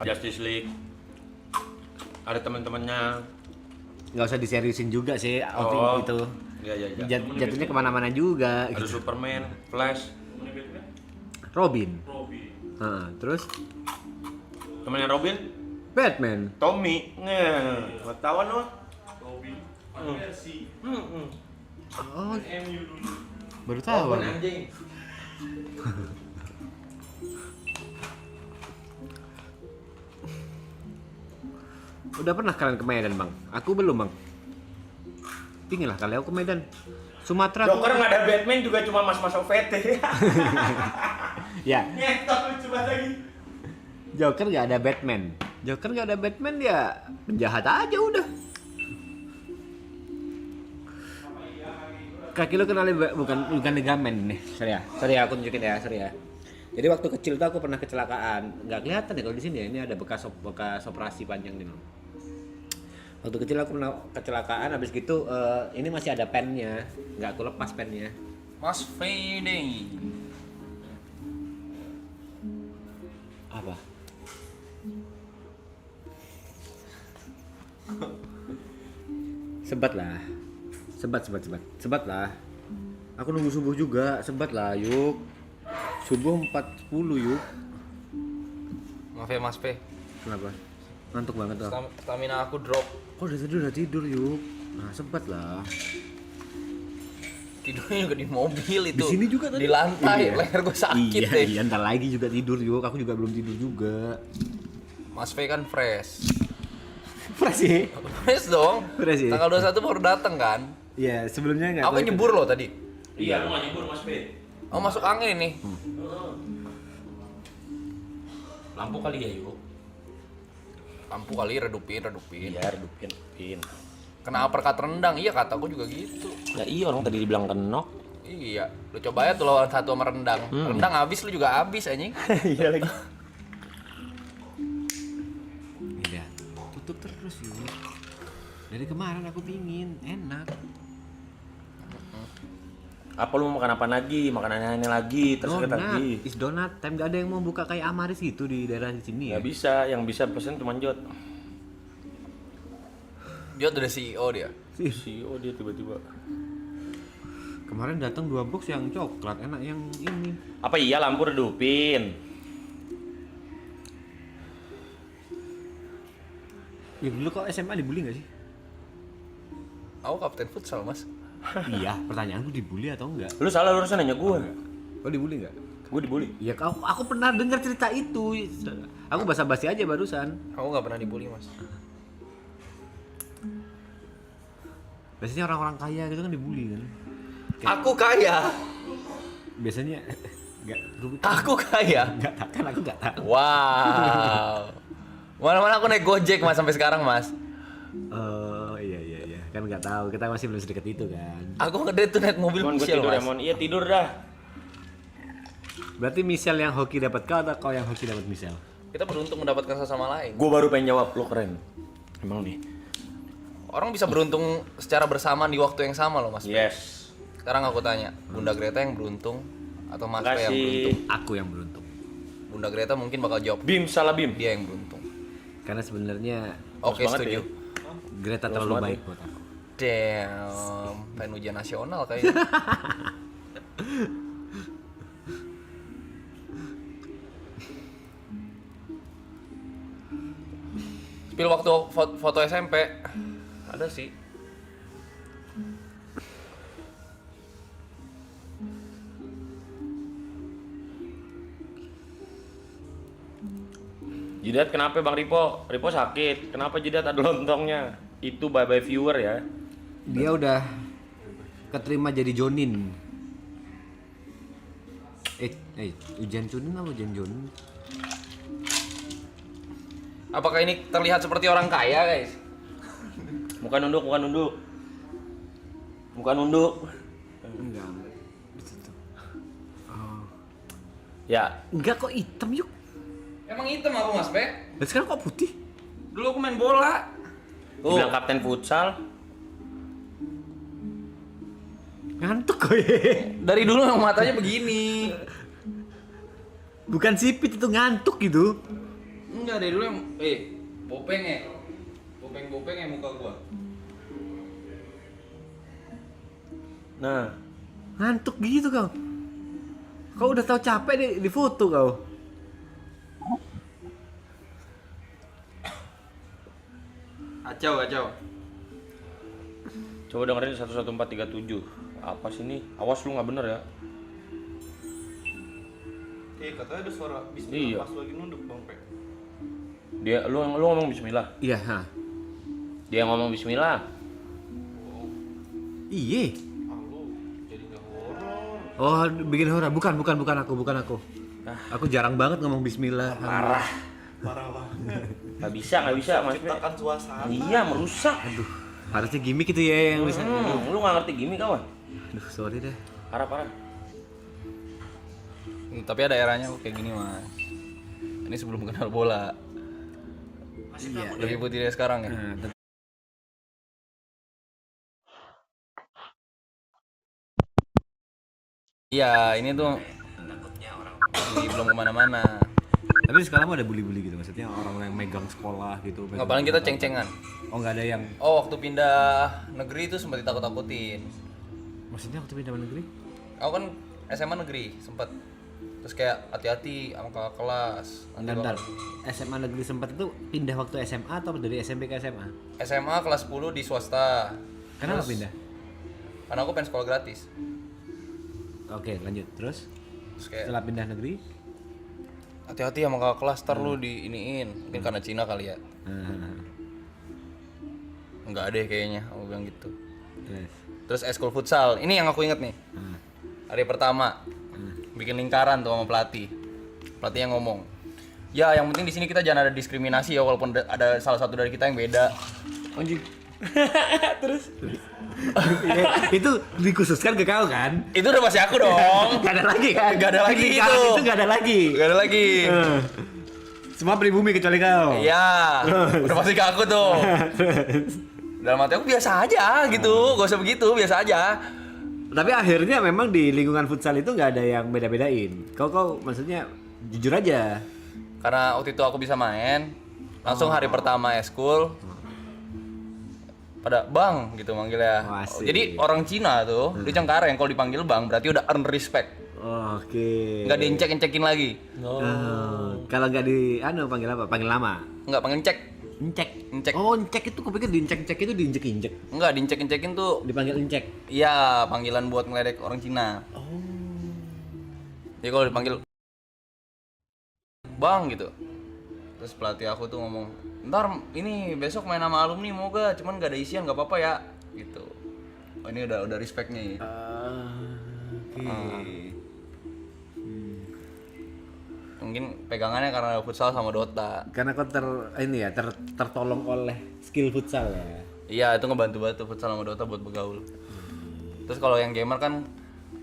Justice League. Ada teman-temannya. Nggak usah diseriusin juga sih outing itu. Iya. Jatuhnya kemana-mana juga. Ada Gitu. Superman, Flash, Robin. Terus temannya Robin, Batman. Tommy. Wartawan loh. Oh, baru tahu. Anjing. Udah pernah kalian ke Medan, Bang? Aku belum, Bang. Pingin lah kali aku ke Medan. Sumatera. Joker nggak ada Batman juga cuma mas-mas OVT. Ya. Nyetok lucu banget lagi. Joker nggak ada Batman. Joker nggak ada Batman ya penjahat aja udah. Kaki lu kenalin bukan ligamen nih. Sorry ya, aku tunjukin ya, sorry ya. Jadi waktu kecil tuh aku pernah kecelakaan. Nggak kelihatan ya kalau di sini ya. Ini ada bekas operasi panjang nih. Waktu kecil aku pernah kecelakaan, habis gitu ini masih ada pennya. Nggak aku lepas pennya. Mas Fading. Apa? Sebat lah. Sebat lah. Aku nunggu subuh juga, sebat lah, yuk. Subuh 4.10 yuk. Maaf ya Mas P. Kenapa? Ngantuk banget tuh. Stamina aku drop. Kok udah tidur yuk. Nah, sebat lah. Tidurnya juga di mobil itu. Di sini juga tadi. Di lantai, Iya. leher gue sakit deh. Iya, ntar lagi juga tidur yuk. Aku juga belum tidur juga. Mas P kan fresh. Fresh sih. Fresh dong. Fresh sih. Tanggal 21 baru datang kan. Iya, sebelumnya enggak. Aku nyebur loh tadi. Iya, lu nggak nyebur Mas B. Oh masuk angin nih. Lampu kali ya yuk. Lampu kali redupin. Iya, redupin. Kena uppercut rendang, iya kataku juga gitu. Ya iya orang tadi dibilang kenok. Iya, lu coba ya tuh lawan satu sama rendang. Rendang habis lu juga habis anjing. Iya lagi. Iya. Tutup terus yuk. Dari kemarin aku pingin, enak. Apa lu mau makan apa lagi? Makanan ini lagi, terus kita lagi. Is donat. Time gak ada yang mau buka kayak Amaris gitu di daerah sini ya. Nggak bisa, yang bisa pesen cuma Jot. Dia udah CEO dia. CEO dia tiba-tiba. Kemarin datang 2 box yang coklat, enak yang ini. Apa iya lampu redupin? Ya dulu kok SMA dibully gak sih? Aku kapten futsal mas. Iya, pertanyaanku dibully atau enggak? Lu salah, lu harusnya nanya gue. Kok dibully enggak? Gue dibully. Ya aku pernah dengar cerita itu. Aku basa-basi aja barusan. Aku nggak pernah dibully mas. Biasanya orang-orang kaya gitu kan dibully kan. Aku kaya. Biasanya enggak Aku kaya. enggak kan aku enggak tahu. Wow. Mana-mana aku naik Gojek mas sampai sekarang mas. Oh iya. Kan enggak tahu, kita masih belum sedekat itu kan. Aku ngedate tuh naik mobil Cuman gue Michelle tidur mas. Emon. Iya tidur dah. Berarti Michelle yang hoki dapat kau atau kau yang hoki dapat Michelle? Kita beruntung mendapatkan sesama lain. Gue baru pengen jawab, lu keren. Emang nih. Orang bisa beruntung secara bersamaan di waktu yang sama loh mas. Yes. Sekarang aku tanya, Bunda Greta yang beruntung atau Mas P yang Makasih. beruntung? Aku yang beruntung. Bunda Greta mungkin bakal jawab Bim, salah Bim. dia yang beruntung. Karena sebenarnya Oke banget setuju. ya. Greta Bagus terlalu banget baik buat aku. Damn, pengen ujian nasional kayaknya. Spill waktu foto SMP ada sih. Jidat kenapa Bang Ripo? Ripo sakit. Kenapa Jidat ada lontongnya? Itu bye-bye viewer ya. Dia udah keterima jadi Jonin. Ujian Jonin apa ujian Jonin? Apakah ini terlihat seperti orang kaya, guys? Muka nunduk, muka nunduk. Muka nunduk. Enggak. Ditutup. Oh. Ya, Enggak kok hitam yuk. Emang hitam aku, Mas Pe? Dan sekarang kok putih? Dulu aku main bola. dibilang kapten futsal. Ngantuk kok ya. Dari dulu emang matanya begini. Bukan sipit itu ngantuk gitu. Enggak, dari dulu yang Bopeng ya. Bopeng ya muka gua. Nah, Ngantuk gitu kau. Kau udah tahu capek di foto kau. Kacau. coba dengerin 11437. Apa sih ini? Awas lu nggak bener ya. Katanya ada suara Iya. bismillah pas lagi nunduk Bang Pe. Lu ngomong bismillah. Iya, ha. Dia ngomong bismillah. Iye. Lu jadi nggak horor. Oh, bikin horor. Bukan aku. Aku jarang banget ngomong bismillah. Parah. Parah banget. Nggak bisa Mas. Pe. Ciptakan suasana. Iya, merusak. Aduh, harusnya gimmick itu ya yang bisa. Lu nggak ngerti gimmick kawan. Aduh, sorry deh. Parah. Tapi ada eranya kok kayak gini mas. Ini sebelum kenal bola. Iya. Lebih putih dari sekarang ya. Iya, ini tuh belum kemana-mana. Tapi sekarang ada bully-bully gitu, maksudnya orang yang megang sekolah gitu. Nggak, paling kita ceng-cengan. Oh, nggak ada yang. Oh, waktu pindah negeri itu sempat ditakut-takutin. Maksudnya waktu pindah negeri? Aku kan SMA negeri sempat. Terus kayak hati-hati sama kakak kelas. Nanti Bentar, bakal- SMA negeri sempat itu pindah waktu SMA atau dari SMP ke SMA? SMA kelas 10 di swasta. Kenapa Terus- pindah? Karena aku pengen sekolah gratis. Oke, lanjut. Terus Terus kayak setelah pindah negeri, hati-hati sama kakak kelas, ntar lu diiniin. Mungkin karena Cina kali ya. Enggak deh kayaknya, aku bilang gitu. terus. Terus eskul futsal, ini yang aku inget nih. Hari pertama, bikin lingkaran tuh sama pelatih. Pelatih yang ngomong, ya yang penting di sini kita jangan ada diskriminasi ya, walaupun ada salah satu dari kita yang beda. Anjing. Itu dikhususkan ke kau kan? Itu udah pasti aku dong. Gak ada lagi kan? Gak ada lagi Di lingkaran itu. itu gak ada lagi. Gak ada lagi. Semua pribumi kecuali kau. Iya, udah pasti ke aku tuh. Dalam hati aku biasa aja gitu, gak usah begitu, biasa aja. Tapi akhirnya memang di lingkungan futsal itu nggak ada yang beda-bedain. Kau maksudnya jujur aja. Karena waktu itu aku bisa main, langsung hari pertama eskul pada bang gitu manggilnya. Oh, asik. Jadi orang Cina tuh di Cengkareng kalau dipanggil bang berarti udah earn respect, Oke. nggak diincek-incekin lagi, Kalau nggak panggil apa? Panggil lama. nggak panggil cek, Encek. Encek. Oh, encek itu kupikir diincek-encek itu diinjek-injek. nggak diincek-incekin tuh, Dipanggil encek. iya panggilan buat ngeledek orang Cina. Oh. Jadi kalau dipanggil bang gitu, terus pelatih aku tuh ngomong, ntar ini besok main sama alumni mau gak? Cuman gak ada isian gak apa-apa ya, gitu. Oh, ini udah respect nih. Oke. Mungkin pegangannya karena futsal sama Dota. Karena kau tertolong oleh skill futsal ya. Iya, itu ngebantu banget tuh futsal sama Dota buat bergaul. Terus kalau yang gamer kan,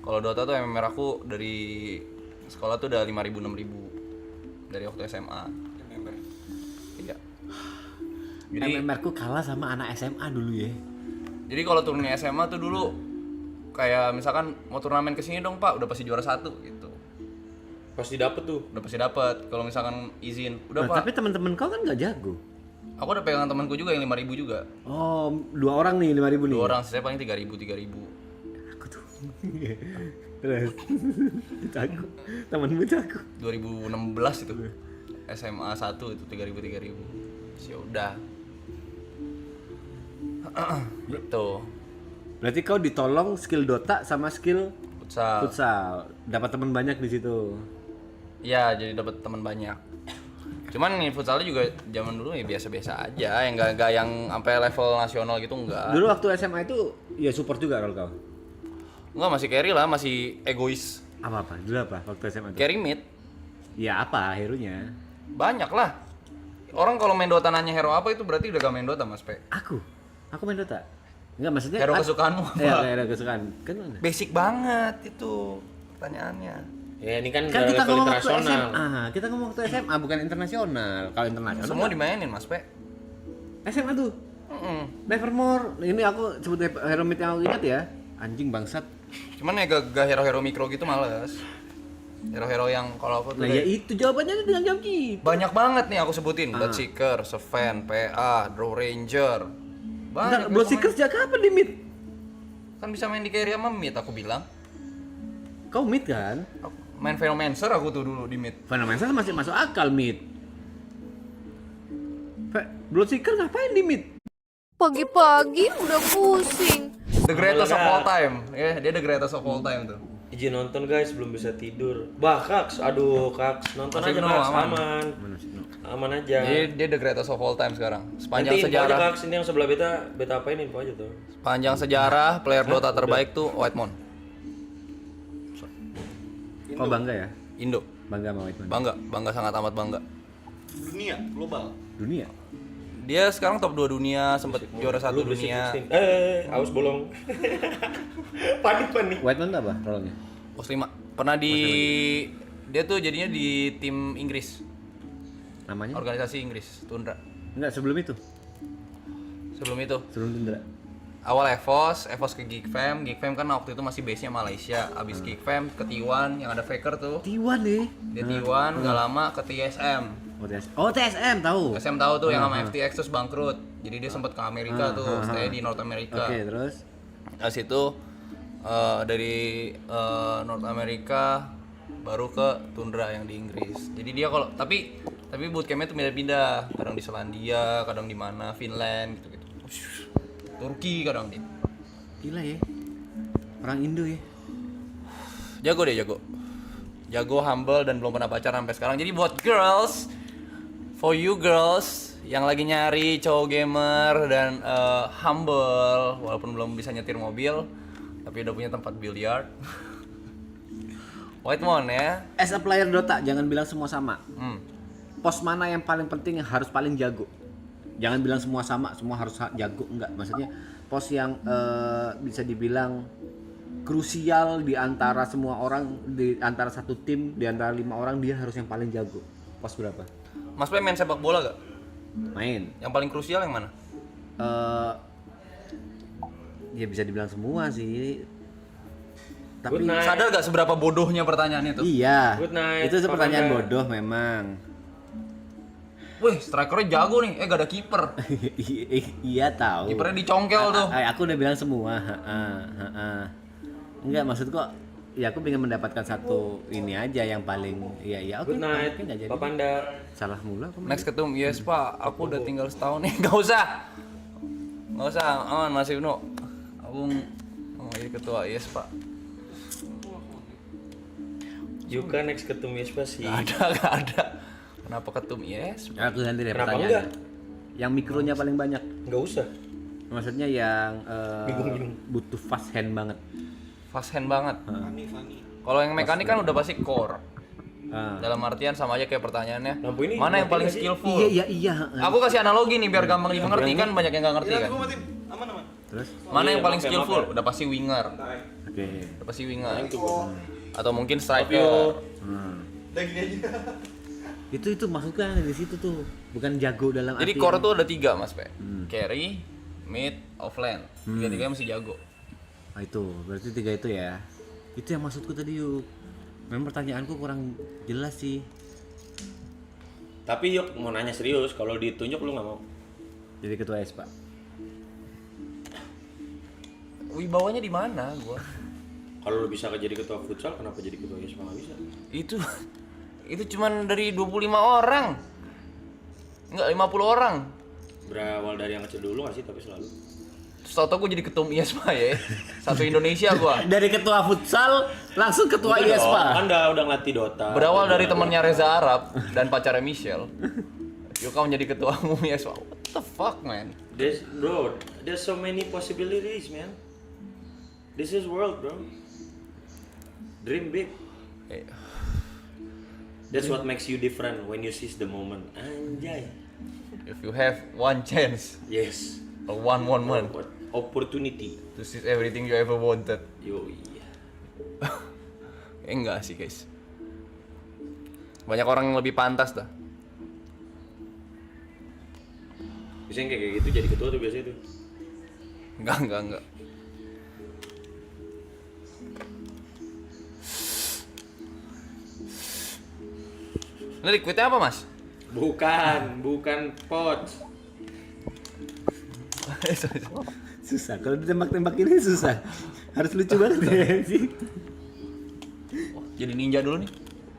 kalau Dota tuh MMR aku dari sekolah tuh udah 5.000 6.000 dari waktu SMA. Iya. Jadi MMR ku kalah sama anak SMA dulu ya. jadi kalau turunnya SMA tuh dulu kayak misalkan mau turnamen kesini dong Pak, udah pasti juara 1 gitu. Pasti dapet tuh. Udah pasti dapat. Kalau misalkan izin, udah Nah, Pak. tapi teman-teman kau kan nggak jago. Aku udah pegangan temanku juga yang 5.000 juga. Oh, 2 orang nih 5.000 nih. 2 orang, saya paling 3.000. Aku tuh. Terus jago. Temanmu jago. 2016 itu. SMA 1 itu 3.000. Ya udah. Gitu. Berarti kau ditolong skill Dota sama skill Futsal. futsal. Dapat teman banyak di situ. Iya, jadi dapat teman banyak. Cuman nih futsalnya juga zaman dulu ya biasa-biasa aja, yang enggak yang sampai level nasional gitu enggak. Dulu waktu SMA itu ya support juga kalau kau. Enggak, masih carry lah, masih egois. Apa? Dulu apa waktu SMA itu? Carry mid Ya apa hero-nya? banyak lah. Orang kalau main Dota nanya hero apa itu berarti udah gak main Dota, Mas Pe. Aku main Dota. Enggak maksudnya Hero kesukaanmu Iya, apa? hero kesukaan. Kan mana? Basic banget itu pertanyaannya. Ya ini kan, Kan udah kita level ngomong waktu internasional. SMA. Kita ngomong waktu SMA bukan internasional. Kalau internasional Semua dimainin, Mas Pe. SMA tuh. Nevermore. Ini aku sebut hero mid yang aku ingat ya. Anjing bangsat. Cuman ya gak hero-hero mikro gitu males. Hero-hero yang kalau aku tuh Nah ya itu jawabannya dengan jawab gitu. banyak banget nih aku sebutin. Bloodseeker, Sven, PA, Draw Ranger. Bentar, Banyak. Bloodseeker sejak kapan di mid? Kan bisa main di carry sama mid aku bilang. Kau mid kan? Main Venomancer aku tuh dulu di mid. Venomancer masih masuk akal mid. Bloodseeker ngapain di mid? Pagi-pagi udah pusing. The greatest of Enggak. all time. Ya, dia the greatest of all time tuh. Izin nonton guys, belum bisa tidur. Bah, Kaks, aduh Kaks, nonton Masih aja penuh, Kaks, aman. aman. Aman aja. Dia the greatest of all time sekarang. Sepanjang Nanti info aja sejarah, Kaks, ini yang sebelah beta apain info aja tuh. sepanjang sejarah player Dota terbaik tuh Whitemon. Kau bangga ya? Indo. Bangga sama Whiteman. Bangga sangat amat bangga. Dunia, global. Dunia. Dia sekarang top 2 dunia, sempat juara 1 Lu berisik, dunia. berisik. Aus bolong. panik. Whiteman tuh apa role-nya? Pos 5. Pernah di dia tuh jadinya di tim Inggris, Namanya? organisasi Inggris, Tundra. Enggak, sebelum itu. Sebelum itu, Sebelum Tundra. awal EVOS ke Geekfam kan waktu itu masih base-nya Malaysia. Abis Geekfam ke T1 yang ada Faker tuh. T1 nih. Dia T1 nggak lama ke TSM. Oh, TSM tahu. TSM tahu tuh yang sama FTX terus bangkrut. Jadi dia sempat ke Amerika tuh, stay di North America. Oke, terus Dari situ dari North America baru ke Tundra yang di Inggris. Jadi dia kalau tapi bootcampnya tuh pindah-pindah, kadang di Selandia, kadang di mana, Finland gitu-gitu. Turki kadang dia. gila ya. Orang Indo ya. Jago, humble dan belum pernah pacaran sampai sekarang. Jadi buat girls, for you girls yang lagi nyari cowok gamer dan humble walaupun belum bisa nyetir mobil tapi udah punya tempat biliar. Whitemon ya. As a player Dota jangan bilang semua sama. Hmm. Pos mana yang paling penting yang harus paling jago? Jangan bilang semua sama, semua harus jago, enggak. Maksudnya pos yang bisa dibilang krusial di antara semua orang, di antara satu tim, di antara 5 orang dia harus yang paling jago. Pos berapa? Mas Play main sepak bola gak? Main. Yang paling krusial yang mana? Ya bisa dibilang semua sih. Tapi Good night. Sadar gak seberapa bodohnya pertanyaan itu? iya. Good night, Itu pertanyaan Pak Bangga. bodoh memang. Wih, strikernya jago nih. Gak ada kiper. Iya tahu. Kipernya dicongkel tuh. Aku udah bilang semua. Enggak, maksud kok ya aku pengen mendapatkan satu ini aja yang paling iya oke. Good night, oke, nggak jadi. Pak Panda. Salah mula aku. Next ketum, yes pak, aku udah tinggal setahun nih. Gak usah, aman masih Uno. Aku mau jadi ketua, yes pak. Juga next ketemu Yespa sih. Gak ada. Kenapa ketum yes? Aku ganti deh Kenapa pertanyaannya. enggak? Yang mikronya paling banyak. Nggak usah. Maksudnya yang Bingung. butuh fast hand banget. Fast hand banget. Funny. Kalau yang mekanik kan udah pasti core. Ah. Dalam artian sama aja kayak pertanyaannya. Lampu ini Mana yang mati paling nggak sih? skillful? Iya. Aku kasih analogi nih biar gampang dimengerti kan banyak yang nggak ngerti Ya, kan. gua matiin. Aman. Terus? Mana yang Iya, paling maaf ya, skillful? maaf ya. Udah pasti winger. Oke. Udah pasti winger. Itu gua. Atau mungkin Love striker. you. Udah gini aja. Itu maksudnya dari situ tuh. Bukan jago dalam Jadi arti core yang- tuh ada 3 mas Pe. Carry, mid, offlane. Tiga-tiganya mesti jago. Ah, itu berarti 3 itu ya. Itu yang maksudku tadi yuk. Memang pertanyaanku kurang jelas sih. Tapi yuk mau nanya serius, kalau ditunjuk lu nggak mau? Jadi ketua S Pak. Wibawanya di mana gua? Kalau lu bisa jadi ketua futsal, kenapa jadi ketua Yespa nggak bisa? Itu cuman dari 25 orang. Enggak, 50 orang. Berawal dari yang kecil dulu nggak sih, tapi selalu. Terus tau gue jadi ketum IESPA ya. Satu Indonesia gua. Dari ketua futsal langsung ketua Bukan IS dong, Pak. Kan udah ngelatih Dota. Berawal dari temannya Reza Arab dan pacarnya Michelle. Yuka menjadi ketua umum IESPA. What the fuck, man? There's so many possibilities, man. This is world, bro. Dream big. Eh, That's what makes you different when you seize the moment. Anjay. If you have one chance, Yes. a one moment What opportunity. to seize everything you ever wanted. Yo iya. Enggak sih, guys. Banyak orang yang lebih pantas dah. Biasanya kayak gitu jadi ketua tuh biasanya tuh. Enggak. Ini liquidnya apa mas? Bukan pot. Susah, kalau ditembak-tembak ini susah. Harus lucu banget ya sih. Jadi ninja dulu nih.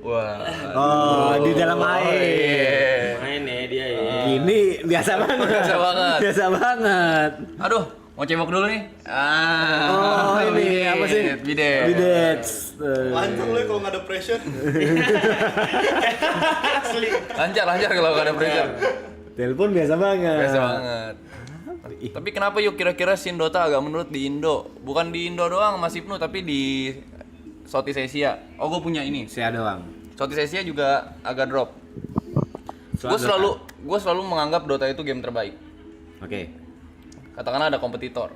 Wah. Oh, di dalam air. Main ya dia ya. Ini biasa banget. Biasa banget. Biasa banget. Aduh, mau cebok dulu nih. Oh, ini apa sih? Bidet. Bidet. Lancar lo kalau nggak ada pressure. Asli. Lancar kalau nggak ada pressure. Telepon biasa banget. Biasa banget. Tapi kenapa yuk kira-kira scene Dota agak menurut di Indo? Bukan di Indo doang Mas Ibnu, tapi di Southeast Asia. Oh, gue punya ini. Saya doang. Southeast Asia juga agak drop. Gue selalu menganggap Dota itu game terbaik. Oke. Katakanlah ada kompetitor.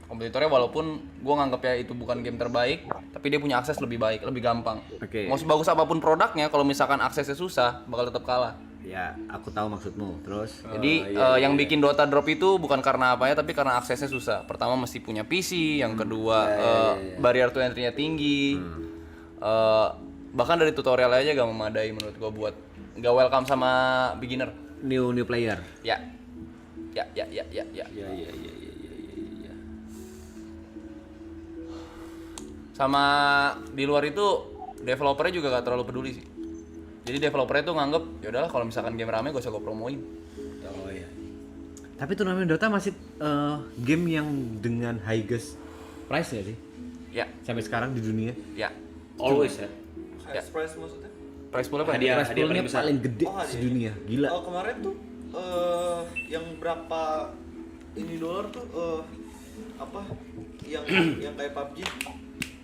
Kompetitornya walaupun gue nganggapnya itu bukan game terbaik, tapi dia punya akses lebih baik, lebih gampang. Oke. Mau sebagus apapun produknya, kalau misalkan aksesnya susah, bakal tetap kalah. Ya, aku tahu maksudmu. Terus Jadi yang bikin Dota drop itu bukan karena apa ya, tapi karena aksesnya susah. Pertama mesti punya PC, yang kedua barrier to entry-nya tinggi. Bahkan dari tutorial aja gak memadai menurut gua buat gak welcome sama beginner. new player. Ya. Ya. Sama di luar itu developernya juga gak terlalu peduli sih. Jadi developernya tuh nganggep ya udahlah kalau misalkan game rame gak usah gua promoin. Oh iya. Tapi turnamen Dota masih game yang dengan highest price ya sih? Ya, Sampai sekarang di dunia. ya. Always ya. Highest price maksudnya? Price pool apa? Hadiah. Price poolnya paling besar. paling gede Oh, hadiah. sedunia. Gila. Oh kemarin tuh yang berapa ini dolar tuh apa? Yang kayak PUBG,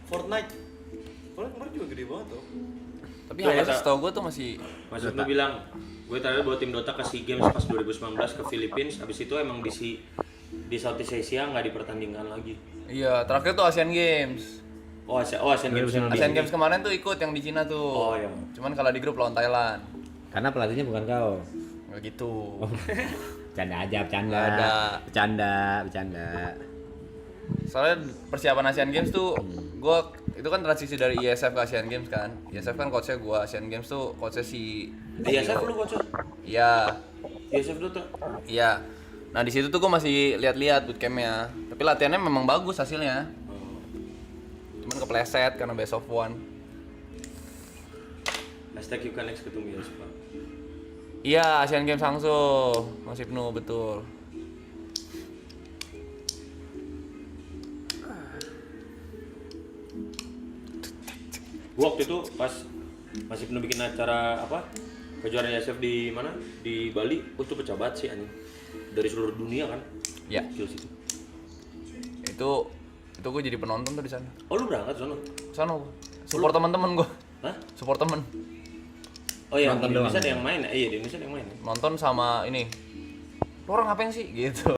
Fortnite kemarin juga gede banget tuh. Tapi Iya, harusnya ya, setahu gua tuh masih Mas Ibnu bilang, gue terakhir bawa tim Dota ke SEA Games pas 2019 ke Philippines, habis itu emang di Southeast Asia nggak dipertandingkan lagi. iya, terakhir tuh Asian Games. Asian Games yang Asian Games kemarin tuh ikut yang di Cina tuh. Oh, iya. Cuman kalah di grup lawan Thailand. Karena pelatihnya bukan kau. Nggak gitu. Bercanda aja, bercanda. Nggak ada. Bercanda. Soalnya persiapan Asian Games tuh gua itu kan transisi dari ISF ke Asian Games kan. ISF kan coachnya gua, Asian Games tuh coachnya si Di ISF lu coach? Iya. ISF Dota. Iya. Nah, di situ tuh gua masih lihat-lihat bootcampnya. Tapi latihannya memang bagus hasilnya. Cuman kepleset karena best of one. Hashtag you can next ketemu ya Pak. Iya, Asian Games Hangzhou, Mas Ibnu, betul. Gua waktu itu pas Mas Ibnu bikin acara apa? Kejuaraan ISF di mana? Di Bali. Itu pecah banget sih anjing. Dari seluruh dunia kan. Ya, Skills itu. itu gue jadi penonton tuh di sana. Oh lu berangkat sono? Sana gua. Support teman-teman gua. Hah? Support temen. Oh iya, Nonton di Indonesia doang. ada yang main. Iya, di Indonesia ada yang main. Nonton sama ini. Lu orang ngapain sih gitu.